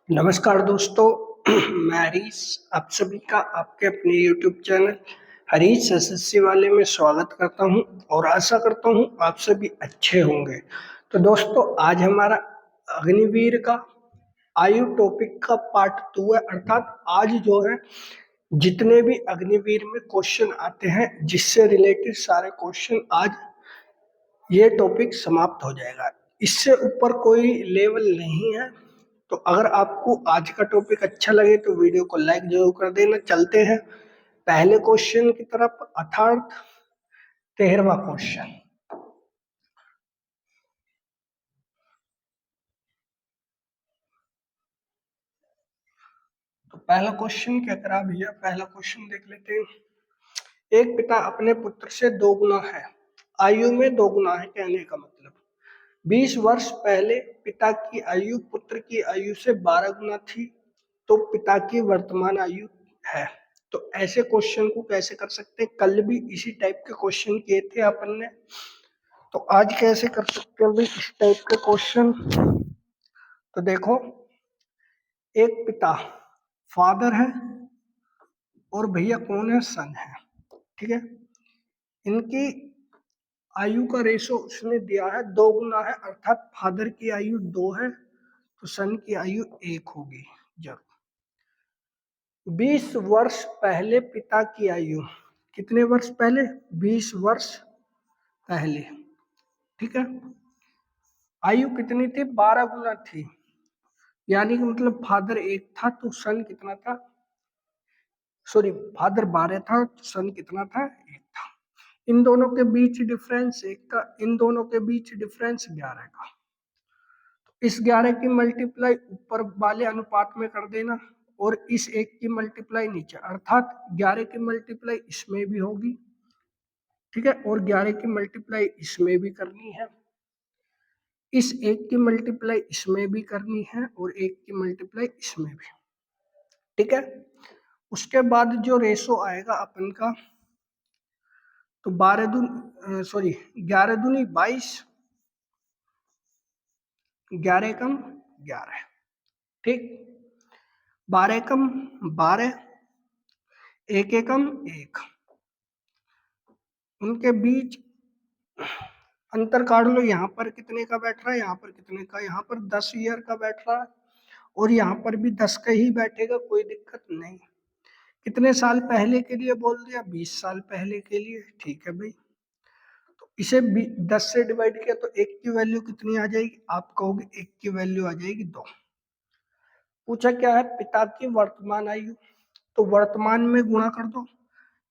नमस्कार दोस्तों। मैं हरीश आप सभी का आपके अपने YouTube चैनल हरीश एसएससी वाले में स्वागत करता हूं और आशा करता हूं आप सभी अच्छे होंगे। तो दोस्तों आज हमारा अग्निवीर का आयु टॉपिक का पार्ट 2 है। अर्थात आज जो है जितने भी अग्निवीर में क्वेश्चन आते हैं जिससे रिलेटेड सारे क्वेश्चन आज ये टॉपिक समाप्त हो जाएगा। इससे ऊपर कोई लेवल नहीं है। तो अगर आपको आज का टॉपिक अच्छा लगे तो वीडियो को लाइक जरूर कर देना। चलते हैं पहले क्वेश्चन की तरफ, अर्थात 13वां क्वेश्चन। तो पहला क्वेश्चन क्या करा भैया, पहला क्वेश्चन देख लेते हैं। एक पिता अपने पुत्र से दो गुना है, आयु में दो गुना है, कहने का मतलब 20 वर्ष पहले पिता की आयु पुत्र की आयु से 12 गुना थी, तो पिता की वर्तमान आयु है। तो ऐसे क्वेश्चन को कैसे कर सकते हैं, कल भी इसी टाइप के क्वेश्चन किए थे अपन ने, तो आज कैसे कर सकते हैं भाई इस टाइप के क्वेश्चन। तो देखो, एक पिता फादर है और भैया कौन है, सन है। ठीक है, इनकी आयु का रेशो उसने दिया है 2 गुना है, अर्थात फादर की आयु 2 है तो सन की आयु 1 होगी। जब 20 वर्ष पहले पिता की आयु, कितने वर्ष पहले, 20 वर्ष पहले, ठीक है, आयु कितनी थी, 12 गुना थी। यानी कि मतलब फादर 1 था तो सन कितना था, सॉरी फादर 12 था तो सन कितना था, 1 था। इन दोनों के बीच डिफरेंस 1 का, इन दोनों के बीच डिफरेंस 11 का। इस 11 की मल्टीप्लाई ऊपर वाले अनुपात में कर देना और इस 1 की मल्टीप्लाई नीचे, अर्थात 11 की मल्टीप्लाई इसमें भी होगी, ठीक है, और 11 की मल्टीप्लाई इसमें भी करनी है, इस 1 की मल्टीप्लाई इसमें भी करनी है और 1 की मल्टीप्लाई इसमें भी, ठीक है। उसके बाद जो रेशो आएगा अपन का, तो 11 दूनी 22, 11 कम 11, ठीक, 12 कम 12, 1 एकम 1, उनके बीच अंतर काट लो। यहाँ पर कितने का बैठ रहा है, यहाँ पर कितने का, यहाँ पर 10 ईयर का बैठ रहा है और यहाँ पर भी 10 का ही बैठेगा, कोई दिक्कत नहीं। कितने साल पहले के लिए बोल दिया, 20 साल पहले के लिए, ठीक है भाई। तो इसे 10 से डिवाइड किया तो 1 की वैल्यू कितनी आ जाएगी, आप कहोगे 1 की वैल्यू आ जाएगी 2। पूछा क्या है, पिता की वर्तमान आयु, तो वर्तमान में गुणा कर दो।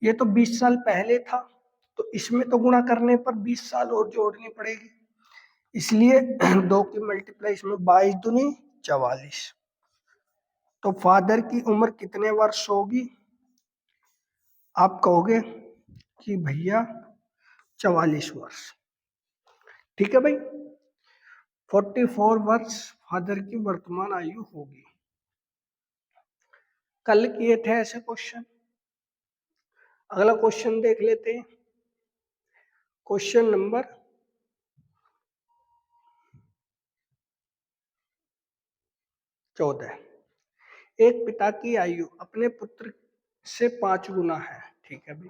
ये तो 20 साल पहले था तो इसमें तो गुणा करने पर 20 साल और जोड़नी पड़ेगी, इसलिए 2 की मल्टीप्लाई इसमें 22 दूनी 44। तो फादर की उम्र कितने वर्ष होगी, आप कहोगे कि भैया 44 वर्ष, ठीक है भाई। 44 वर्ष फादर की वर्तमान आयु होगी। कल किए थे ऐसे क्वेश्चन। अगला क्वेश्चन देख लेते हैं, क्वेश्चन नंबर 14। एक पिता की आयु अपने पुत्र से 5 गुना है, ठीक है भाई।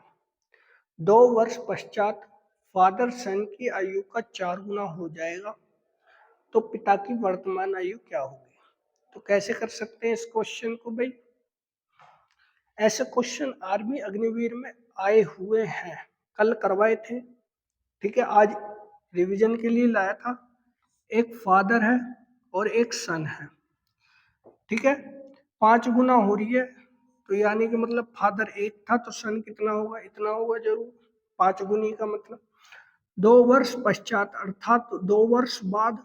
2 वर्ष पश्चात फादर सन की आयु का 4 गुना हो जाएगा, तो पिता की वर्तमान आयु क्या होगी। तो कैसे कर सकते हैं इस क्वेश्चन को भाई, ऐसे क्वेश्चन आर्मी अग्निवीर में आए हुए हैं, कल करवाए थे, ठीक है, आज रिवीजन के लिए लाया था। एक फादर है और एक सन है, ठीक है, 5 गुना हो रही है, तो यानी कि मतलब फादर 1 था तो सन कितना होगा, इतना होगा जरूर, 5 गुनी का मतलब 2 वर्ष पश्चात, अर्थात 2 वर्ष बाद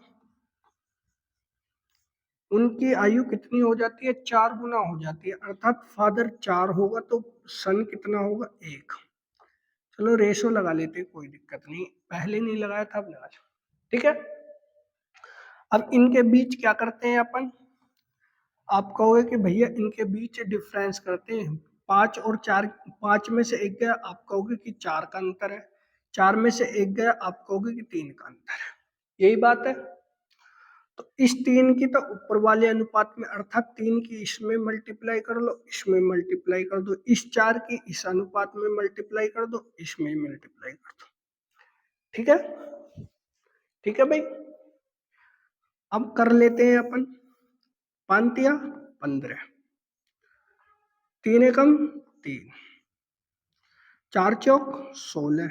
उनकी आयु कितनी हो जाती है, 4 गुना हो जाती है, अर्थात फादर 4 होगा तो सन कितना होगा, 1। चलो रेशो लगा लेते, कोई दिक्कत नहीं, पहले नहीं लगाया था अब लगा, ठीक है। अब इनके बीच क्या करते हैं अपन, आप कहोगे कि भैया इनके बीच डिफरेंस करते हैं, 5 और 4, 5 में से 1 गया, आप कहोगे कि 4 का अंतर है, 4 में से 1 गया, आप कहोगे कि 3 का अंतर है, यही बात है। तो इस 3 की तो ऊपर वाले अनुपात में, अर्थात 3 की इसमें मल्टीप्लाई कर लो, इसमें मल्टीप्लाई कर दो, इस 4 की इस अनुपात में मल्टीप्लाई कर दो, इसमें मल्टीप्लाई कर दो। ठीक है, ठीक है भाई। अब कर लेते हैं अपन 5 या 15, 3 एकम 3, 4 चौक 16,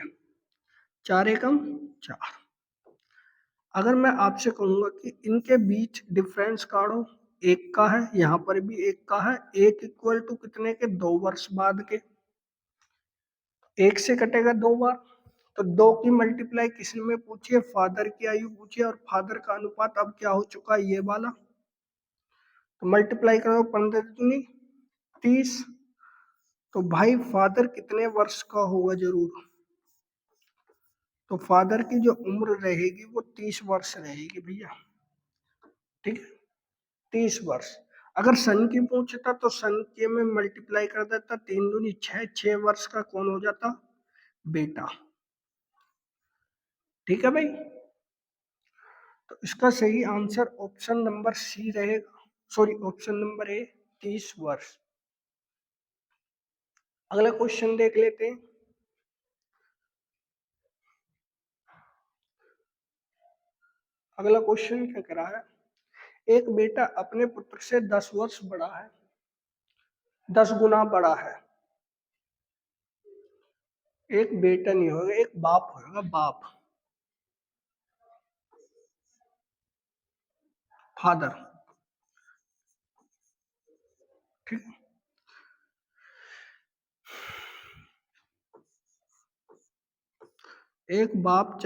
4 एकम 4। अगर मैं आपसे कहूंगा कि इनके बीच डिफरेंस काढ़ो, 1 का है, यहां पर भी 1 का है, 1 इक्वल टू कितने के, 2 वर्ष बाद के, 1 से कटेगा 2 बार, तो 2 की मल्टीप्लाई किसी में पूछिए, फादर की आयु पूछिए, और फादर का अनुपात अब क्या हो चुका है, ये वाला। तो मल्टीप्लाई करो, 15 दूनी 30, तो भाई फादर कितने वर्ष का होगा जरूर, तो फादर की जो उम्र रहेगी वो 30 वर्ष रहेगी भैया। ठीक है, 30 वर्ष। अगर सन की पूछता तो सन के में मल्टीप्लाई कर देता, 3 दूनी 6, 6 वर्ष का कौन हो जाता, बेटा। ठीक है भाई, तो इसका सही आंसर ऑप्शन नंबर सी रहेगा, सॉरी ऑप्शन नंबर ए, 30 वर्ष। अगला क्वेश्चन देख लेते हैं। अगला क्वेश्चन क्या कह रहा है, एक बेटा अपने पुत्र से 10 वर्ष बड़ा है, 10 गुना बड़ा है। एक बेटा नहीं होगा, एक बाप होगा, बाप, फादर। ठीक, एक बाप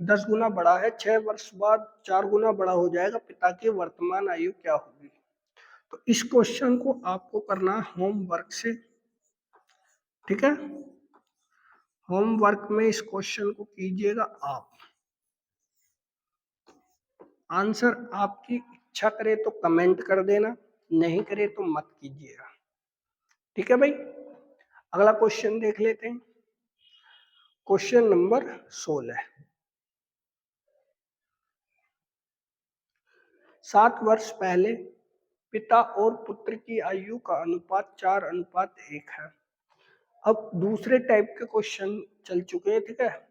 10 गुना बड़ा है, 6 वर्ष बाद 4 गुना बड़ा हो जाएगा, पिता की वर्तमान आयु क्या होगी। तो इस क्वेश्चन को आपको करना है होमवर्क से। ठीक है, होमवर्क में इस क्वेश्चन को कीजिएगा आप। आंसर आपकी इच्छा करे तो कमेंट कर देना, नहीं करे तो मत कीजिएगा। ठीक है भाई, अगला क्वेश्चन देख लेते हैं। क्वेश्चन नंबर 16, 7 वर्ष पहले पिता और पुत्र की आयु का अनुपात 4:1 है। अब दूसरे टाइप के क्वेश्चन चल चुके हैं। ठीक है,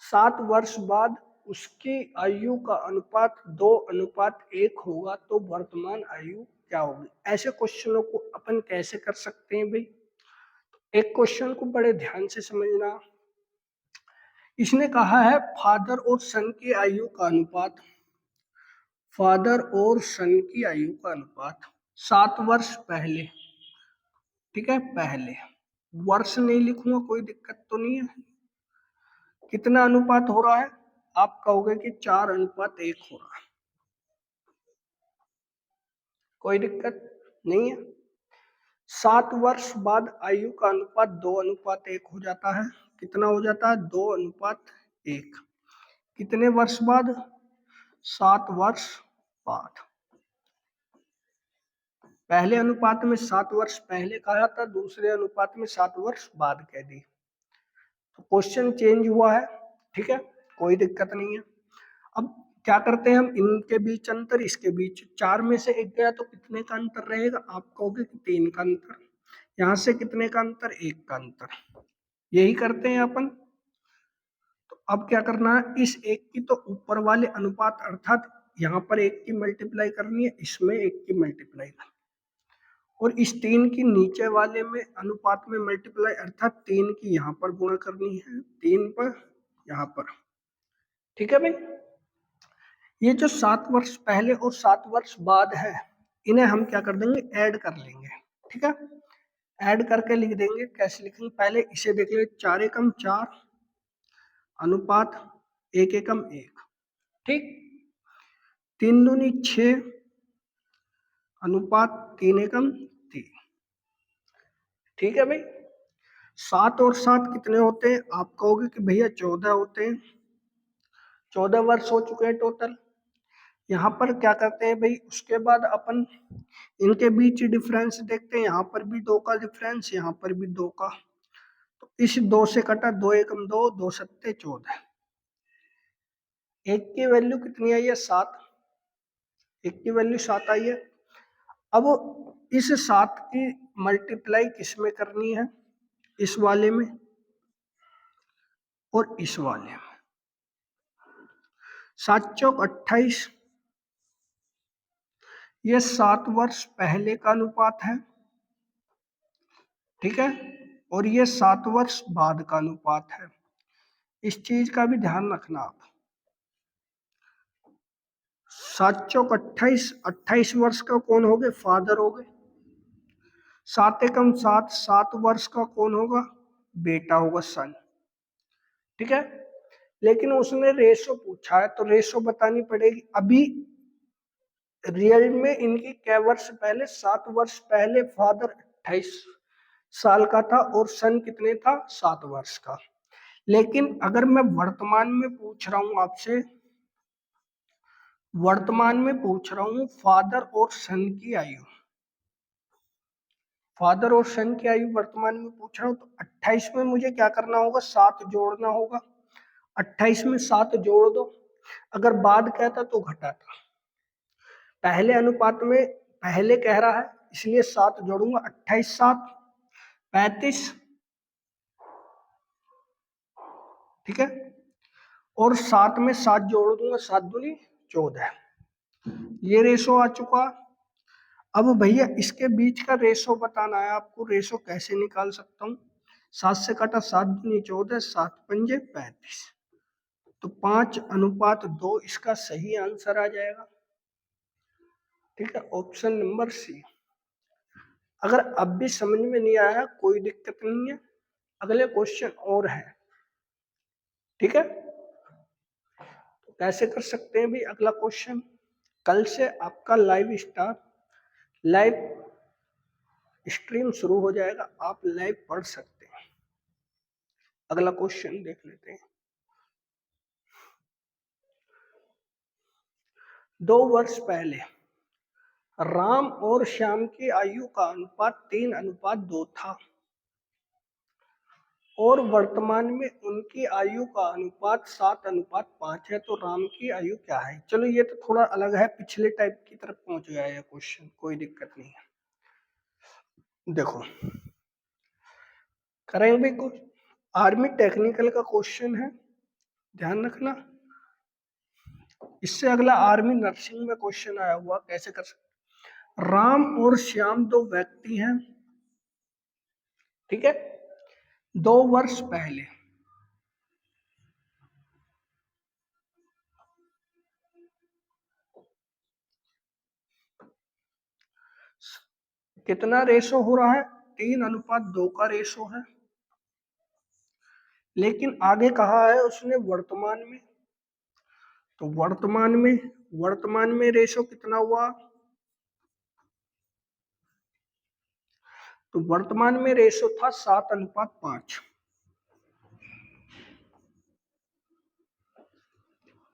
7 वर्ष बाद उसकी आयु का अनुपात 2:1 होगा, तो वर्तमान आयु क्या होगी। ऐसे क्वेश्चनों को अपन कैसे कर सकते हैं भाई, एक क्वेश्चन को बड़े ध्यान से समझना। इसने कहा है फादर और सन की आयु का अनुपात, फादर और सन की आयु का अनुपात 7 वर्ष पहले। ठीक है, पहले, वर्ष नहीं लिखूंगा, कोई दिक्कत तो नहीं है। कितना अनुपात हो रहा है, आप कहोगे कि 4:1 हो रहा है, कोई दिक्कत नहीं है। 7 वर्ष बाद आयु का अनुपात 2:1 हो जाता है। कितना हो जाता है, 2:1। कितने वर्ष बाद, 7 वर्ष बाद। पहले अनुपात में 7 वर्ष पहले कहा था, दूसरे अनुपात में 7 वर्ष बाद कह दी, तो क्वेश्चन चेंज हुआ है। ठीक है, कोई दिक्कत नहीं है। अब क्या करते हैं हम, इनके बीच अंतर, इसके बीच 4 में से 1 गया तो कितने का अंतर रहेगा, आप कहोगे कि 3 का अंतर। यहां से कितने का अंतर, 1 का अंतर, यही करते हैं अपन। तो अब क्या करना है, इस 1 की तो ऊपर वाले अनुपात, अर्थात यहाँ पर 1 की मल्टीप्लाई करनी है, इसमें 1 की मल्टीप्लाई करनी है, और इस 3 की नीचे वाले में अनुपात में मल्टीप्लाई, अर्थात 3 की यहाँ पर गुणा करनी है, 3 पर यहाँ पर। ठीक है भाई, ये जो 7 वर्ष पहले और 7 वर्ष बाद है, इन्हें हम क्या कर देंगे, ऐड कर लेंगे। ठीक है, ऐड करके लिख देंगे। कैसे लिखेंगे, पहले इसे देख ले, 4 एकम 4 अनुपात 1 एकम 1। ठीक, 3 दूनी 6 अनुपात 3 एकम 3। ठीक है भाई, 7 और 7 कितने होते हैं, आप कहोगे कि भैया 14 होते हैं, 14 वर्ष हो चुके हैं टोटल। यहाँ पर क्या करते हैं भाई, उसके बाद अपन इनके बीच डिफरेंस देखते हैं, यहाँ पर भी 2 का डिफरेंस, यहाँ पर भी 2 का, तो इस 2 से कटा, 2 एकम 2, 2 सत्ते 14। 1 की वैल्यू कितनी आई है, 7, 1 की वैल्यू 7 आई है। अब इस 7 की मल्टीप्लाई किस में करनी है, इस वाले में और इस वाले में। 7 चौक 28, ये 7 वर्ष पहले का अनुपात है, ठीक है, और ये 7 वर्ष बाद का अनुपात है। इस चीज का भी ध्यान रखना आप। 7 चौक 28, 28 वर्ष का कौन हो गए, फादर हो गए। 7 एकम 7, 7 वर्ष का कौन होगा, बेटा होगा, सन, ठीक है। लेकिन उसने रेशो पूछा है तो रेशो बतानी पड़ेगी। अभी रियल में इनकी क्या वर्ष पहले, 7 वर्ष पहले फादर 28 साल का था और सन कितने था, 7 वर्ष का। लेकिन अगर मैं वर्तमान में पूछ रहा हूं आपसे, वर्तमान में पूछ रहा हूं फादर और सन की आयु, फादर और सन की आयु वर्तमान में पूछ रहा हूं, तो 28 में मुझे क्या करना होगा, 7 जोड़ना होगा। 28 में 7 जोड़ दो। अगर बाद कहता तो घटाता, पहले अनुपात में पहले कह रहा है इसलिए 7 जोड़ूंगा। 28 7 35, ठीक है, और 7 में 7 जोड़ दूंगा, 7 दूनी 14। ये रेशो आ चुका। अब भैया इसके बीच का रेशो बताना है आपको। रेशो कैसे निकाल सकता हूँ, 7 से काटा 7 दूनी 14, 7 पंजे 35, तो 5:2 इसका सही आंसर आ जाएगा, ठीक है, ऑप्शन नंबर सी। अगर अब भी समझ में नहीं आया कोई दिक्कत नहीं है, अगले क्वेश्चन और है, ठीक है। तो कैसे कर सकते हैं भी अगला क्वेश्चन, कल से आपका लाइव स्ट्रीम शुरू हो जाएगा, आप लाइव पढ़ सकते हैं। अगला क्वेश्चन देख लेते हैं। 2 वर्ष पहले राम और श्याम की आयु का अनुपात 3:2 था और वर्तमान में उनकी आयु का अनुपात 7:5 है, तो राम की आयु क्या है। चलो ये तो थोड़ा अलग है, पिछले टाइप की तरफ पहुंच गया है क्वेश्चन, कोई दिक्कत नहीं है। देखो करेंगे कुछ, आर्मी टेक्निकल का क्वेश्चन है, ध्यान रखना। इससे अगला आर्मी नर्सिंग में क्वेश्चन आया हुआ, कैसे कर सकते। राम और श्याम 2 व्यक्ति हैं, ठीक है, 2 वर्ष पहले कितना रेशो हो रहा है, 3:2 का रेशो है। लेकिन आगे कहा है उसने वर्तमान में, तो वर्तमान में रेशो कितना हुआ, तो वर्तमान में रेशो था 7:5,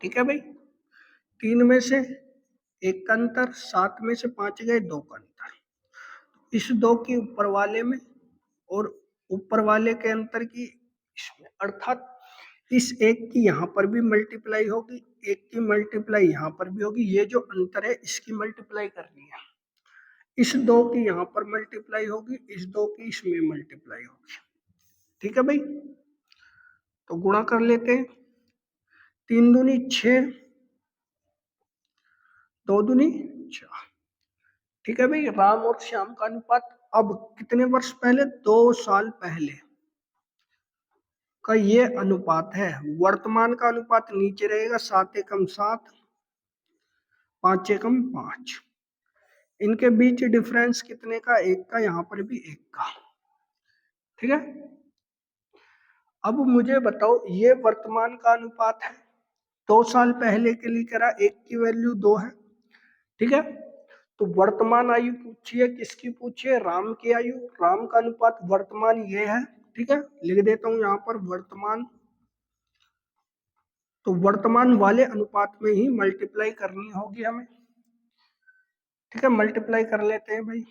ठीक है भाई। 3 में से 1 का अंतर, 7 में से 5 गए, 2 का अंतर। इस 2 की ऊपर वाले में और ऊपर वाले के अंतर की इसमें, अर्थात इस 1 की यहाँ पर भी मल्टीप्लाई होगी, 1 की मल्टीप्लाई यहाँ पर भी होगी। ये जो अंतर है इसकी मल्टीप्लाई करनी है, इस 2 की यहाँ पर मल्टीप्लाई होगी, इस 2 की इसमें मल्टीप्लाई होगी, ठीक है भाई। तो गुणा कर लेते हैं, 3 दूनी 6, 2 दूनी 4, ठीक है भाई। राम और श्याम का अनुपात अब कितने वर्ष पहले, 2 साल पहले का ये अनुपात है। वर्तमान का अनुपात नीचे रहेगा, 7 एकम 7, 5 एकम 5। इनके बीच डिफरेंस कितने का, 1 का, यहाँ पर भी 1 का, ठीक है। अब मुझे बताओ, ये वर्तमान का अनुपात है, 2 साल पहले के लिए करा, 1 की वैल्यू 2 है, ठीक है। तो वर्तमान आयु पूछिए, किसकी पूछिए, राम की आयु। राम का अनुपात वर्तमान ये है, ठीक है, लिख देता हूं यहाँ पर वर्तमान। तो वर्तमान वाले अनुपात में ही मल्टीप्लाई करनी होगी हमें, ठीक है, मल्टीप्लाई कर लेते हैं भाई।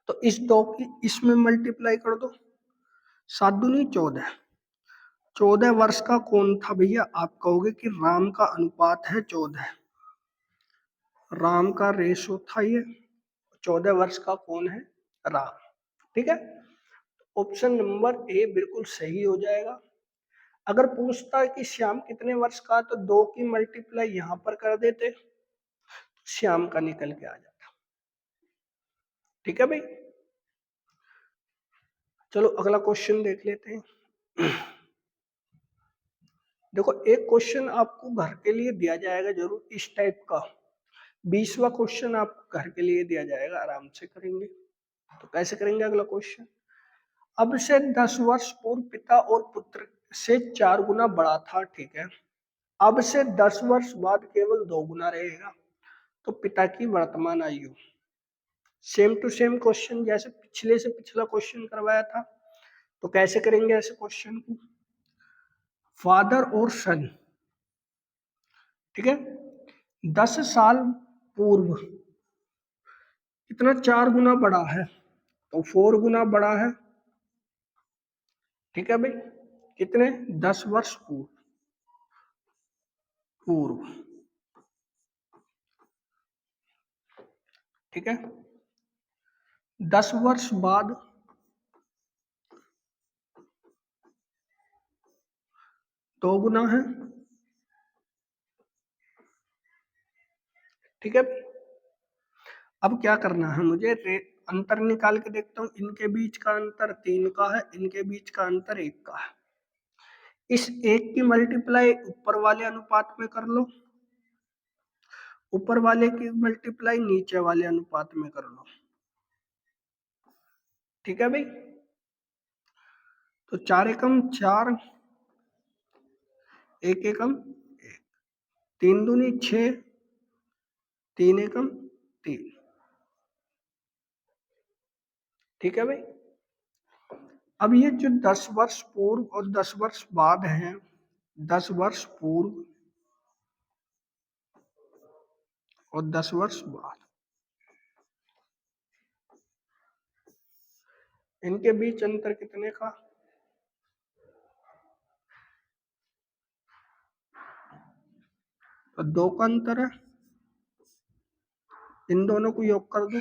तो इस 2 की इसमें मल्टीप्लाई कर दो, 7 दूनी 14, 14 वर्ष का कौन था भैया, आप कहोगे कि राम का अनुपात है 14, राम का रेशो था ये, 14 वर्ष का कौन है? राम। ठीक है, ऑप्शन नंबर ए बिल्कुल सही हो जाएगा। अगर पूछता है कि श्याम कितने वर्ष का, तो 2 की मल्टीप्लाई यहां पर कर देते, श्याम का निकल के आ जाता। ठीक है भाई, चलो अगला क्वेश्चन देख लेते हैं। देखो एक क्वेश्चन आपको घर के लिए दिया जाएगा जरूर इस टाइप का, 20वां क्वेश्चन आपको घर के लिए दिया जाएगा, आराम से करेंगे। तो कैसे करेंगे अगला क्वेश्चन? अब से 10 वर्ष पूर्व पिता और पुत्र से 4 गुना बड़ा था, ठीक है। अब से 10 वर्ष बाद केवल 2 गुना रहेगा, तो पिता की वर्तमान आयु। सेम टू सेम क्वेश्चन जैसे पिछले से पिछला क्वेश्चन करवाया था। तो कैसे करेंगे ऐसे क्वेश्चन को? फादर और सन, ठीक है, 10 साल पूर्व कितना 4 गुना बड़ा है, तो 4 गुना बड़ा है। ठीक है भाई, कितने? 10 वर्ष पूर्व। ठीक है, 10 वर्ष बाद 2 गुना है। ठीक है, अब क्या करना है मुझे? अंतर निकाल के देखता हूं। इनके बीच का अंतर 3 का है, इनके बीच का अंतर 1 का है। इस 1 की मल्टीप्लाई ऊपर वाले अनुपात में कर लो, ऊपर वाले की मल्टीप्लाई नीचे वाले अनुपात में कर लो। ठीक है भाई, तो 4 एकम 4, 1 एकम 1, 3 दूनी 6, 3 एकम 3। ठीक है भाई, अब ये जो 10 वर्ष पूर्व और 10 वर्ष बाद है, 10 वर्ष पूर्व और 10 वर्ष बाद, इनके बीच अंतर कितने का? तो 2 का अंतर है। इन दोनों को योग कर दो,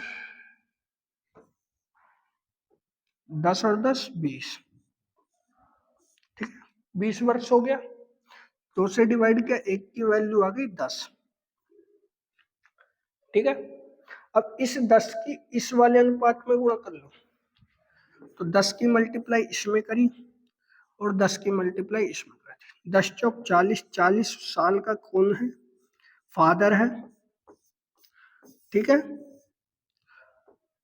10 और 10 20। ठीक है, 20 वर्ष हो गया, 2 से डिवाइड किया, 1 की वैल्यू आ गई 10। ठीक है, अब इस 10 की इस वाले अनुपात में गुणा कर लो, तो 10 की मल्टीप्लाई इसमें करी और 10 की मल्टीप्लाई इसमें करी। 10 चौक 40, 40 साल का कौन है? फादर है। ठीक है,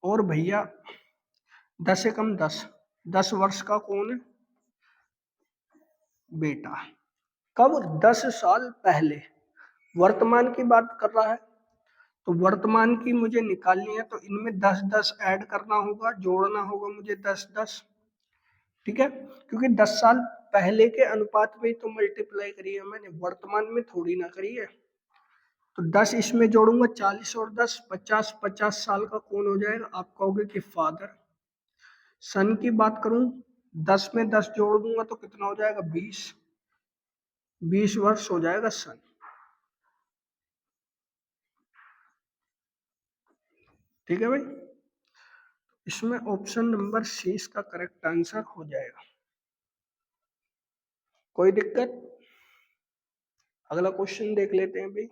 और भैया 10 एकम 10, 10 वर्ष का कौन है? बेटा। कब? 10 साल पहले। वर्तमान की बात कर रहा है, तो वर्तमान की मुझे निकालनी है, तो इनमें 10 10 ऐड करना होगा, जोड़ना होगा मुझे 10 10। ठीक है, क्योंकि 10 साल पहले के अनुपात में तो मल्टीप्लाई करी है मैंने, वर्तमान में थोड़ी ना करी है। तो 10 इसमें जोड़ूंगा, 40 और 10 50, 50 साल का कौन हो जाएगा? आप कहोगे कि फादर। सन की बात करूं, 10 में 10 जोड़ दूंगा तो कितना हो जाएगा? 20, 20 वर्ष हो जाएगा सन। ठीक है भाई, इसमें ऑप्शन नंबर सी इसका करेक्ट आंसर हो जाएगा। कोई दिक्कत? अगला क्वेश्चन देख लेते हैं भाई।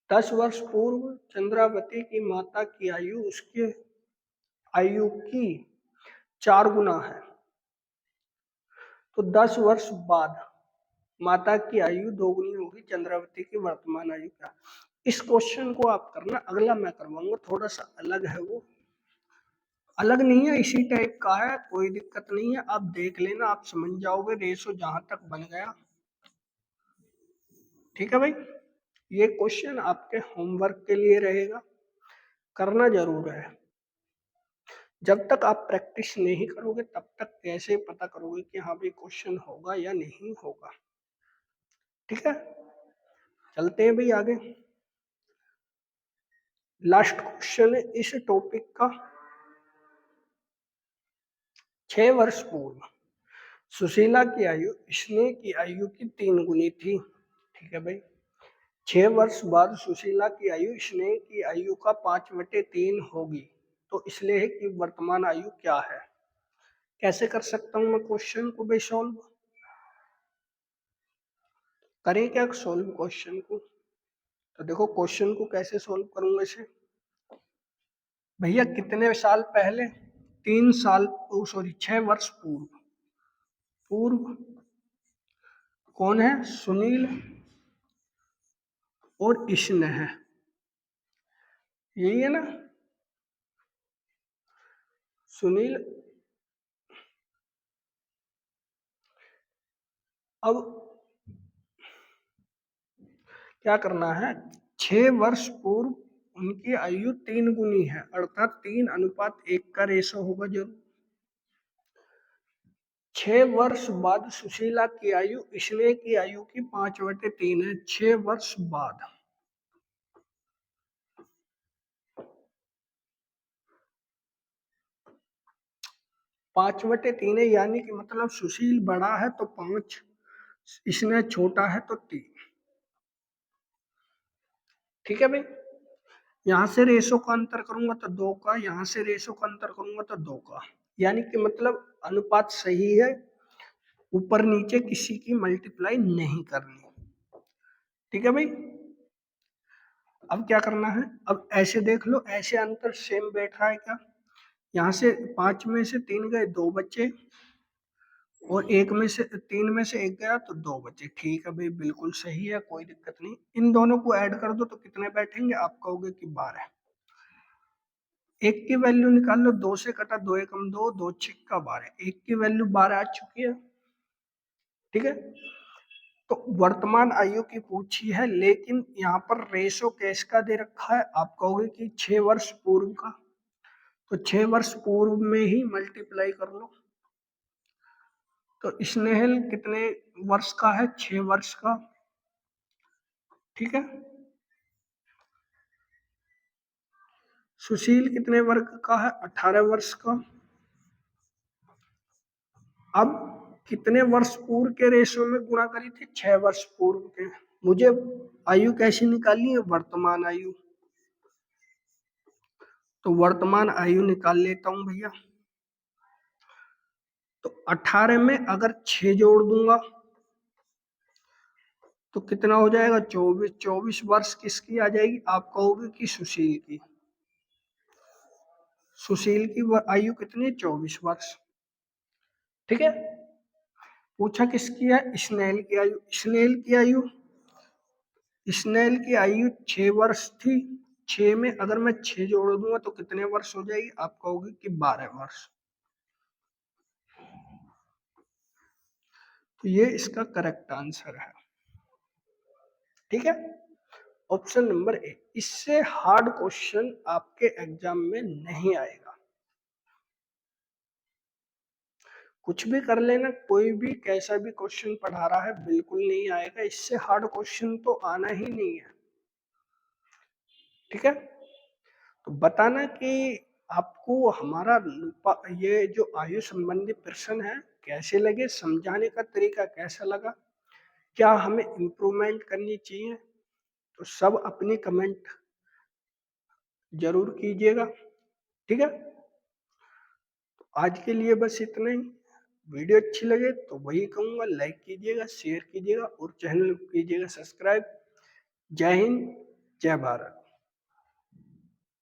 दस वर्ष पूर्व चंद्रावती की माता की आयु उसके आयु की 4 गुना है, तो 10 वर्ष बाद माता की आयु 2 गुनी होगी, चंद्रावती की वर्तमान आयु क्या? इस क्वेश्चन को आप करना, अगला मैं करवाऊंगा, थोड़ा सा अलग है वो, अलग नहीं है, इसी टाइप का है, कोई दिक्कत नहीं है, आप देख लेना, आप समझ जाओगे रेशो जहां तक बन गया। ठीक है भाई, ये क्वेश्चन आपके होमवर्क के लिए रहेगा, करना जरूर है। जब तक आप प्रैक्टिस नहीं करोगे तब तक कैसे पता करोगे कि हाँ भाई क्वेश्चन होगा या नहीं होगा। ठीक है, चलते हैं भाई आगे। लास्ट क्वेश्चन है इस टॉपिक का। 6 वर्ष पूर्व सुशीला की आयु स्नेह की आयु की 3 गुनी थी। ठीक है भाई। 6 वर्ष बाद सुशीला की आयु स्नेह की आयु का 5/3 होगी, तो इसलिए की वर्तमान आयु क्या है। कैसे कर सकता हूं मैं क्वेश्चन को भाई सॉल्व। करें क्या सॉल्व क्वेश्चन को। तो देखो क्वेश्चन को कैसे सॉल्व करूंगा इसे। भैया कितने साल पहले, 3 साल, सॉरी 6 वर्ष पूर्व। पूर्व कौन है, सुनील और स्नेह, यही है ना। सुनील, अब क्या करना है, 6 वर्ष पूर्व उनकी आयु 3 गुनी है, अर्थात 3:1 का रेशो होगा जरूर। 6 वर्ष बाद सुशीला की आयु स्नेह की आयु की 5/3 है। 6 वर्ष बाद, पांच बटे तीन है, यानी कि मतलब सुशील बड़ा है तो 5, स्नेह छोटा है तो 3। ठीक है भाई। यहाँ से रेशो का अंतर करूंगा तो 2 का, यहाँ से रेशो का अंतर करूंगा तो 2 का, यानी कि मतलब अनुपात सही है, ऊपर नीचे किसी की मल्टीप्लाई नहीं करनी। ठीक है भाई। अब क्या करना है, अब ऐसे देख लो, ऐसे अंतर सेम बैठ रहा है क्या। यहाँ से 5 में से 3 गए, 2 बचे, और 3 में से 1 गया तो 2 बचे। ठीक है भाई, बिल्कुल सही है, कोई दिक्कत नहीं। इन दोनों को ऐड कर दो तो कितने बैठेंगे, आप कहोगे कि 12। 1 की वैल्यू निकाल लो, 2 से कटा 2 एकम 2, 2 छिक्का 12, 1 की वैल्यू 12 आ चुकी है। ठीक है। तो वर्तमान आयु की पूछी है, लेकिन यहाँ पर रेशो किसका दे रखा है, आप कहोगे कि 6 वर्ष पूर्व का, तो 6 वर्ष पूर्व में ही मल्टीप्लाई कर लो। तो स्नेहल कितने वर्ष का है, 6 वर्ष का। ठीक है। सुशील कितने वर्ग का है, 18 वर्ष का। अब कितने वर्ष पूर्व के रेशो में गुणा करी थी, 6 वर्ष पूर्व के। मुझे आयु कैसी निकालनी है, वर्तमान आयु। तो वर्तमान आयु निकाल लेता हूं भैया। तो 18 में अगर 6 जोड़ दूंगा तो कितना हो जाएगा, 24। 24 वर्ष किसकी आ जाएगी, आप कहोगे कि सुशील की। सुशील की आयु कितनी, 24 वर्ष। ठीक है। पूछा किसकी है, स्नेल की आयु। स्नेल की आयु, स्नेल की आयु 6 वर्ष थी। 6 में अगर मैं 6 जोड़ दूंगा तो कितने वर्ष हो जाएगी, आप कहोगे कि 12 वर्ष। तो ये इसका करेक्ट आंसर है। ठीक है। Option number A. इससे हार्ड क्वेश्चन आपके एग्जाम में नहीं आएगा। कुछ भी कर लेना, कोई भी कैसा भी क्वेश्चन पढ़ा रहा है, बिल्कुल नहीं आएगा। इससे हार्ड क्वेश्चन तो आना ही नहीं है। ठीक है। तो बताना कि आपको हमारा ये जो आयु संबंधी प्रश्न है कैसे लगे, समझाने का तरीका कैसा लगा, क्या हमें इम्प्रूवमेंट करनी चाहिए, तो सब अपनी कमेंट जरूर कीजिएगा। ठीक है। तो आज के लिए बस इतना ही। वीडियो अच्छी लगे तो वही कहूँगा, लाइक कीजिएगा, शेयर कीजिएगा और चैनल को कीजिएगा सब्सक्राइब। जय हिंद, जय भारत।